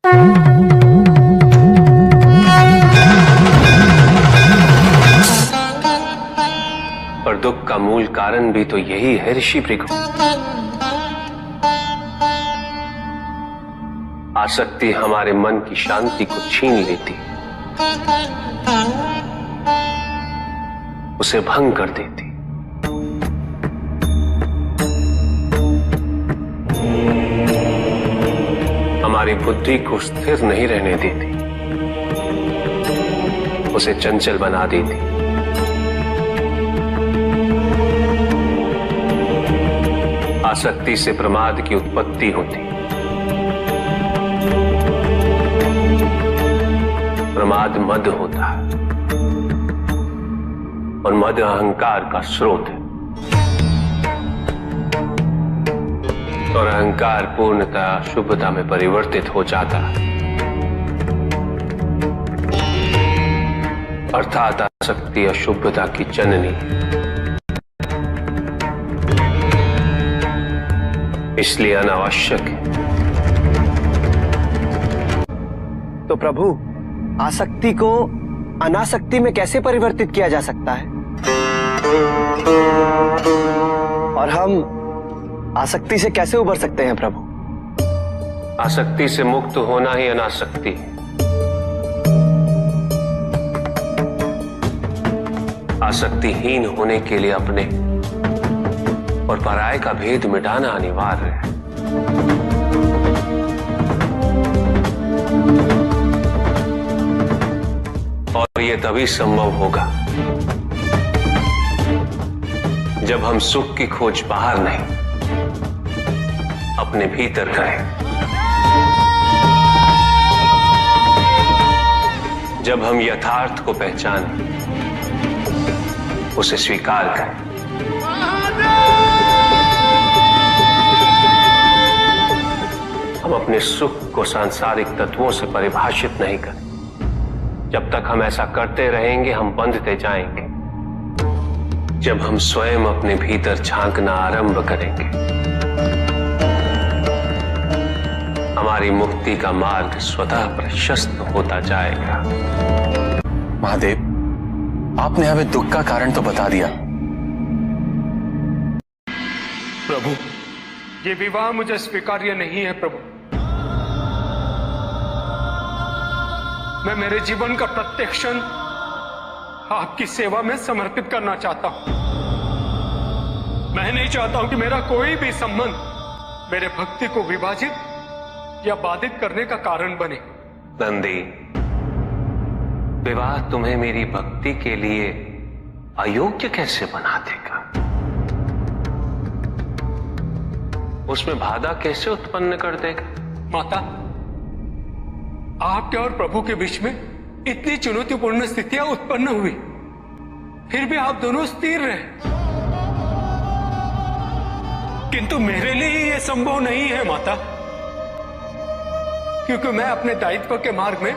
पर दुख का मूल कारण भी तो यही है ऋषि भृगु। आसक्ति हमारे मन की शांति को छीन लेती, उसे भंग कर देती। हमारी बुद्धि को स्थिर नहीं रहने देती, उसे चंचल बना देती। आसक्ति से प्रमाद की उत्पत्ति होती, प्रमाद मद होता है और मद अहंकार का स्रोत है, और अहंकार पूर्णतः अशुभता में परिवर्तित हो जाता है, अर्थात आसक्ति अशुभता की जननी। इसलिए अनावश्यक है। तो प्रभु, आसक्ति को अनासक्ति में कैसे परिवर्तित किया जा सकता है? और हम आसक्ति से कैसे उबर सकते हैं प्रभु? आसक्ति से मुक्त होना ही अनासक्ति है। आसक्तिहीन होने के लिए अपने और पराये का भेद मिटाना अनिवार्य है। और यह तभी संभव होगा जब हम सुख की खोज बाहर नहीं, अपने भीतर करें। जब हम यथार्थ को पहचानें, उसे स्वीकार करें। हम अपने सुख को सांसारिक तत्वों से परिभाषित नहीं करें। जब तक हम ऐसा करते रहेंगे, हम बंधते जाएंगे। जब हम स्वयं अपने भीतर झांकना आरंभ करेंगे, हमारी मुक्ति का मार्ग स्वतः प्रशस्त होता जाएगा। महादेव, आपने हमें दुख का कारण तो बता दिया। प्रभु, ये विवाह मुझे स्वीकार्य नहीं है प्रभु। मैं मेरे जीवन का प्रत्येक क्षण आपकी सेवा में समर्पित करना चाहता हूं। मैं नहीं चाहता हूं कि मेरा कोई भी संबंध मेरे भक्ति को विभाजित या बाधित करने का कारण बने। नंदी, विवाह तुम्हें मेरी भक्ति के लिए अयोग्य कैसे बना देगा? उसमें बाधा कैसे उत्पन्न कर देगा? माता, आपके और प्रभु के बीच में इतनी चुनौतीपूर्ण स्थितियां उत्पन्न हुई, फिर भी आप दोनों स्थिर रहे। किंतु मेरे लिए यह संभव नहीं है माता, क्योंकि मैं अपने दायित्व के मार्ग में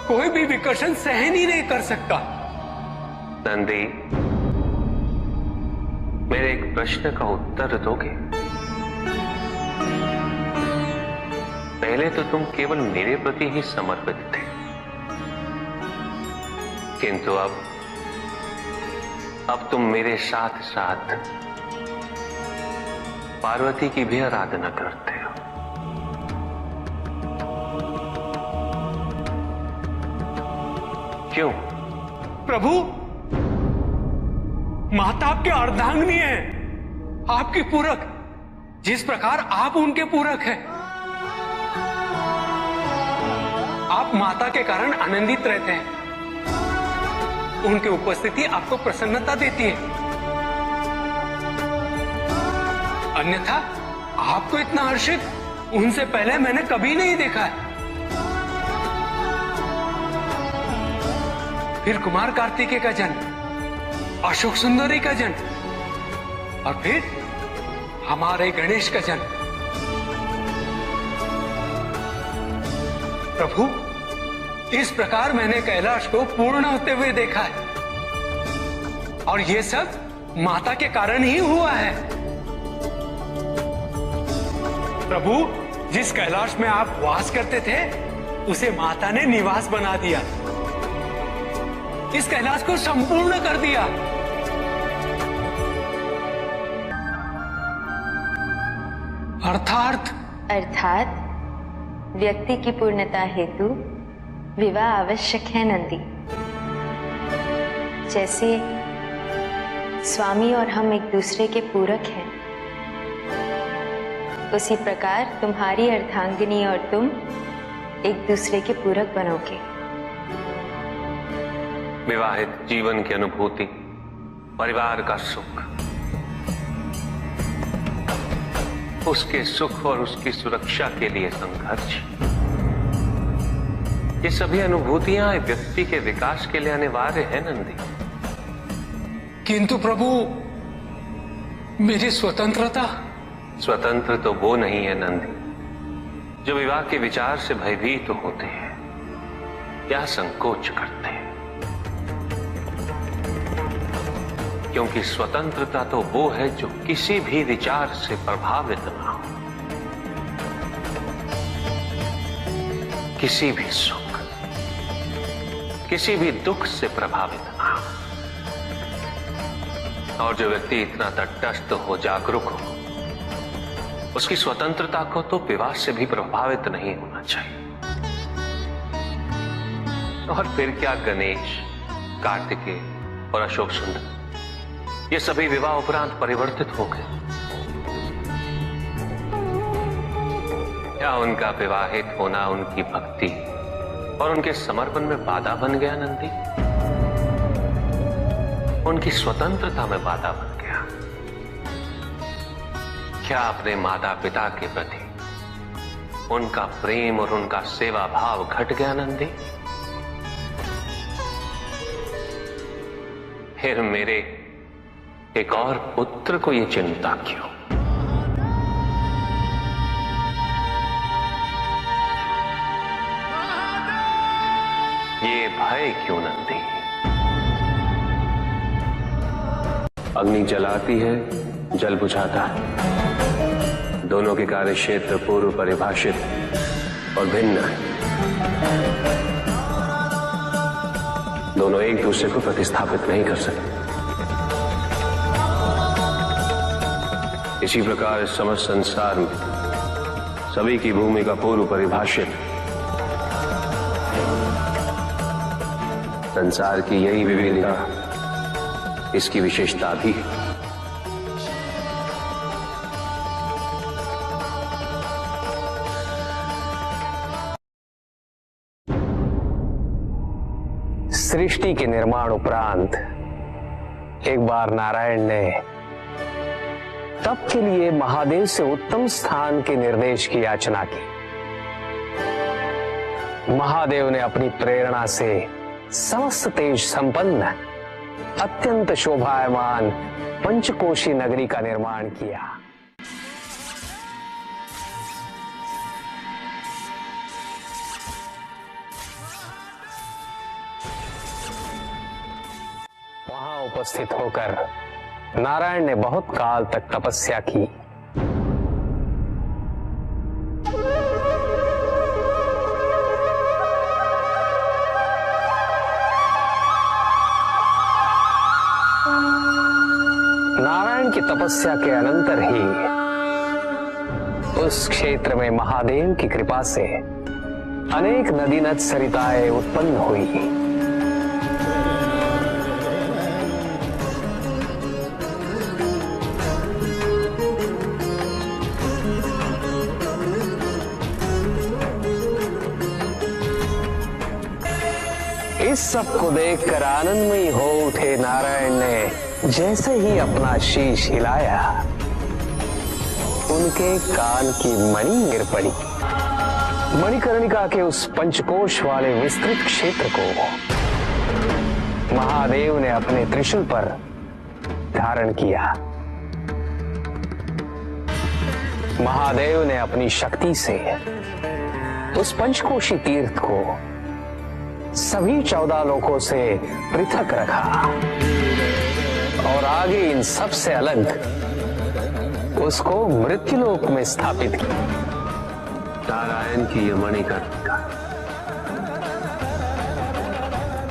कोई भी विकर्षण सहन ही नहीं कर सकता। नंदी, मेरे एक प्रश्न का उत्तर दोगे? पहले तो तुम केवल मेरे प्रति ही समर्पित थे, किंतु अब तुम मेरे साथ साथ पार्वती की भी आराधना करते हो। क्यों? प्रभु, माता आपके अर्धांगिनी है, आपकी पूरक, जिस प्रकार आप उनके पूरक हैं। आप माता के कारण आनंदित रहते हैं, उनकी उपस्थिति आपको प्रसन्नता देती है। अन्यथा आपको इतना हर्षित उनसे पहले मैंने कभी नहीं देखा है। फिर कुमार कार्तिकेय का जन्म, अशोक सुंदरी का जन्म, और फिर हमारे गणेश का जन्म। प्रभु, इस प्रकार मैंने कैलाश को पूर्ण होते हुए देखा है, और यह सब माता के कारण ही हुआ है। प्रभु, जिस कैलाश में आप वास करते थे, उसे माता ने निवास बना दिया, इस कैलाश को संपूर्ण कर दिया। अर्थात व्यक्ति की पूर्णता हेतु विवाह आवश्यक है नंदी। जैसे स्वामी और हम एक दूसरे के पूरक हैं, उसी प्रकार तुम्हारी अर्धांगिनी और तुम एक दूसरे के पूरक बनोगे। विवाहित जीवन की अनुभूति, परिवार का सुख, उसके सुख और उसकी सुरक्षा के लिए संघर्ष, ये सभी अनुभूतियां व्यक्ति के विकास के लिए अनिवार्य है नंदी। किंतु प्रभु, मेरी स्वतंत्रता। स्वतंत्र तो वो नहीं है नंदी जो विवाह के विचार से भयभीत होते हैं या संकोच करते हैं, क्योंकि स्वतंत्रता तो वो है जो किसी भी विचार से प्रभावित ना हो, किसी भी सुख, किसी भी दुख से प्रभावित ना हो। और जो व्यक्ति इतना तटस्थ हो, जागरूक हो, उसकी स्वतंत्रता को तो विवाह से भी प्रभावित नहीं होना चाहिए। और फिर क्या गणेश, कार्तिकेय और अशोक सुंदर, ये सभी विवाह उपरांत परिवर्तित हो गए? क्या उनका विवाहित होना उनकी भक्ति और उनके समर्पण में बाधा बन गया नंदी? उनकी स्वतंत्रता में बाधा बन गया? क्या अपने माता पिता के प्रति उनका प्रेम और उनका सेवा भाव घट गया नंदी? फिर मेरे एक और पुत्र को ये चिंता क्यों? ये भय क्यों नंदी? अग्नि जलाती है, जल बुझाता है। दोनों के कार्य क्षेत्र पूर्व परिभाषित और भिन्न है। दोनों एक दूसरे को प्रतिस्थापित नहीं कर सकते। इसी प्रकार इस समस्त संसार में सभी की भूमिका पूर्व परिभाषित। संसार की यही विविधता इसकी विशेषता भी है। सृष्टि के निर्माण उपरांत एक बार नारायण ने तप के लिए महादेव से उत्तम स्थान के निर्देश की याचना की। महादेव ने अपनी प्रेरणा से समस्त तेज संपन्न अत्यंत शोभायमान पंचकोशी नगरी का निर्माण किया। वहां उपस्थित होकर नारायण ने बहुत काल तक तपस्या की। नारायण की तपस्या के अनंतर ही उस क्षेत्र में महादेव की कृपा से अनेक नदी नद सरिताएं उत्पन्न हुई। इस सब को देखकर आनंदमयी हो उठे नारायण ने जैसे ही अपना शीश हिलाया, उनके कान की मणि गिर पड़ी। मणिकर्णिका के उस पंचकोश वाले विस्तृत क्षेत्र को महादेव ने अपने त्रिशूल पर धारण किया। महादेव ने अपनी शक्ति से उस पंचकोशी तीर्थ को सभी 14 लोकों से पृथक रखा और आगे इन सब से अलग उसको मृत्युलोक में स्थापित किया। नारायण की यह मणिकर्णिका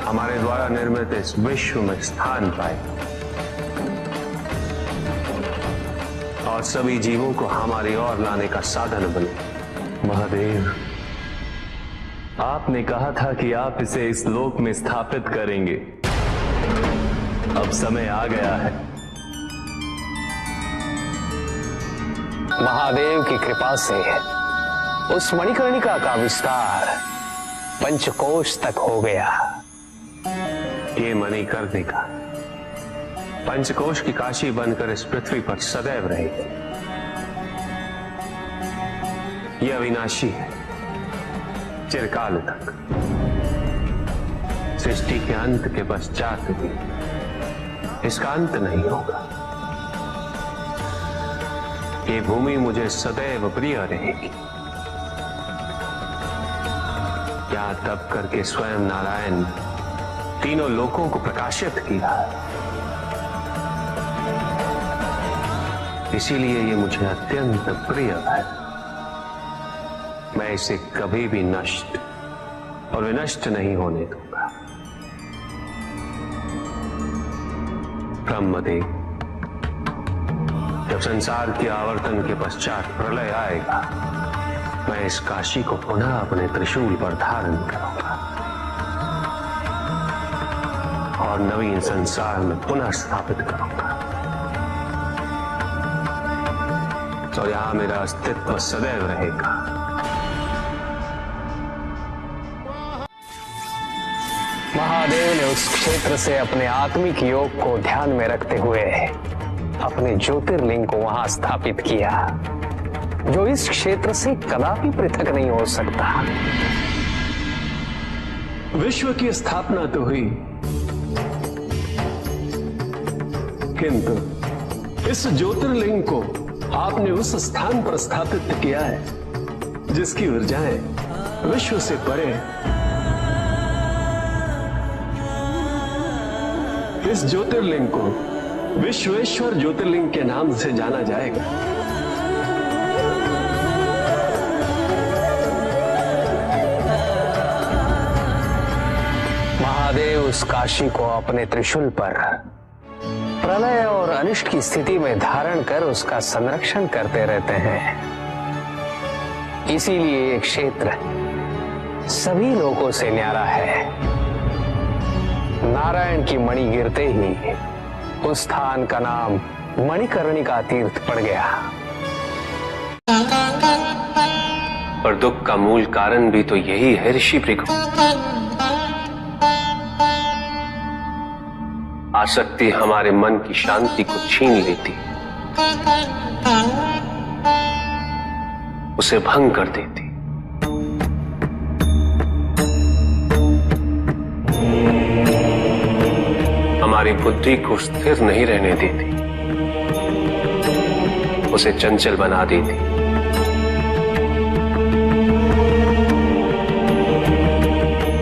हमारे द्वारा निर्मित इस विश्व में स्थान पाए और सभी जीवों को हमारी ओर लाने का साधन बने। महादेव, आपने कहा था कि आप इसे इस लोक में स्थापित करेंगे। अब समय आ गया है। महादेव की कृपा से उस मणिकर्णिका का विस्तार पंचकोश तक हो गया। ये मणिकर्णिका पंचकोश की काशी बनकर इस पृथ्वी पर सदैव रहेगी। यह अविनाशी है, चिरकाल तक। सृष्टि के अंत के पश्चात भी इसका अंत नहीं होगा। ये भूमि मुझे सदैव प्रिय रहेगी। यहां तप करके स्वयं नारायण तीनों लोकों को प्रकाशित किया, इसीलिए ये मुझे अत्यंत प्रिय है। मैं इसे कभी भी नष्ट और विनष्ट नहीं होने दूंगा। ब्रह्मदेव, जब संसार के आवर्तन के पश्चात प्रलय आएगा, मैं इस काशी को पुनः अपने त्रिशूल पर धारण करूंगा और नवीन संसार में पुनः स्थापित करूंगा। और यहां मेरा अस्तित्व सदैव रहेगा। महादेव ने उस क्षेत्र से अपने आत्मिक योग को ध्यान में रखते हुए अपने ज्योतिर्लिंग को वहां स्थापित किया, जो इस क्षेत्र से कदापि पृथक नहीं हो सकता। विश्व की स्थापना तो हुई, किंतु इस ज्योतिर्लिंग को आपने उस स्थान पर स्थापित किया है जिसकी ऊर्जाएं विश्व से परे हैं। इस ज्योतिर्लिंग को विश्वेश्वर ज्योतिर्लिंग के नाम से जाना जाएगा। महादेव उस काशी को अपने त्रिशूल पर प्रलय और अनिष्ट की स्थिति में धारण कर उसका संरक्षण करते रहते हैं। इसीलिए ये क्षेत्र सभी लोगों से न्यारा है। नारायण की मणि गिरते ही उस स्थान का नाम मणिकर्णिका तीर्थ पड़ गया। और दुख का मूल कारण भी तो यही है ऋषि भृगु। आसक्ति हमारे मन की शांति को छीन लेती, उसे भंग कर देती। हमारी बुद्धि को स्थिर नहीं रहने देती, उसे चंचल बना देती।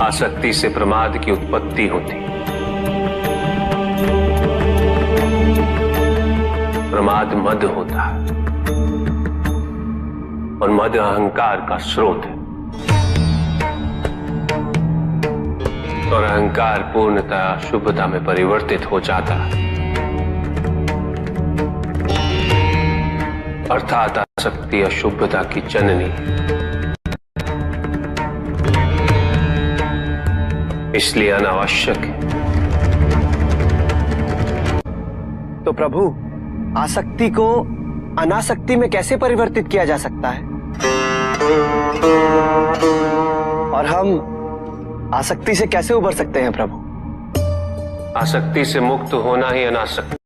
आसक्ति से प्रमाद की उत्पत्ति होती, प्रमाद मद होता है और मद अहंकार का स्रोत है। और अहंकार पूर्णतः शुभता में परिवर्तित हो जाता है, अर्थात आसक्ति अशुभता की जननी। इसलिए अनावश्यक है। तो प्रभु, आसक्ति को अनासक्ति में कैसे परिवर्तित किया जा सकता है? और हम आसक्ति से कैसे उबर सकते हैं प्रभु? आसक्ति से मुक्त होना ही अनासक्ति